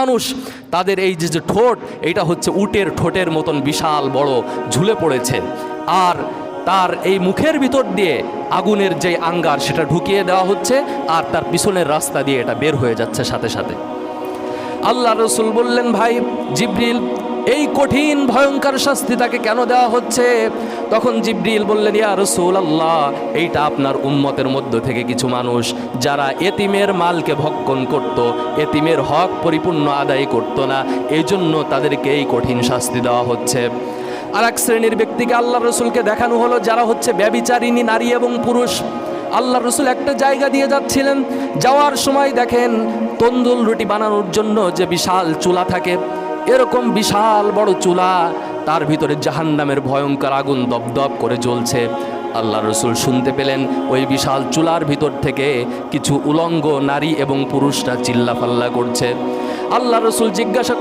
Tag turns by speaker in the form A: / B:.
A: মানুষ, তাদের এই যে ঠোঁট, এইটা হচ্ছে উটের ঠোঁটের মতন বিশাল বড় ঝুলে পড়েছে, আর তার এই মুখের ভিতর দিয়ে আগুনের যে আঙ্গার সেটা ঢুকিয়ে দেওয়া হচ্ছে, আর তার পিছনের রাস্তা দিয়ে এটা বের হয়ে যাচ্ছে সাথে সাথে। আল্লাহ রসুল বললেন, ভাই জিবরিল, এই কঠিন ভয়ঙ্কর শাস্তি তাকে কেন দেওয়া হচ্ছে? তখন জিবরিল বললেন, ইয়া রাসূলুল্লাহ, এইটা আপনার উম্মতের মধ্য থেকে কিছু মানুষ যারা এতিমের মালকে ভক্ষণ করত, এতিমের হক পরিপূর্ণ আদায় করত না, এই জন্য তাদেরকে এই কঠিন শাস্তি দেওয়া হচ্ছে। আর এক শ্রেণীর ব্যক্তিকে আল্লাহ রসুলকে দেখানো হলো যারা হচ্ছে ব্যভিচারিণী নারী এবং পুরুষ। আল্লাহ রসুল একটা জায়গা দিয়ে যাচ্ছিলেন, যাওয়ার সময় দেখেন তন্দুল রুটি বানানোর জন্য যে বিশাল চুলা থাকে, এরকম বিশাল বড় চুলা, তার ভিতরে জাহান্নামের ভয়ঙ্কর আগুন দপদপ করে জ্বলছে। আল্লাহ রসুল শুনতে পেলেন ওই বিশাল চুলার ভিতর থেকে কিছু উলঙ্গ নারী এবং পুরুষরা চিল্লাফাল্লা করছে। আল্লাহ রসুল জিজ্ঞাসা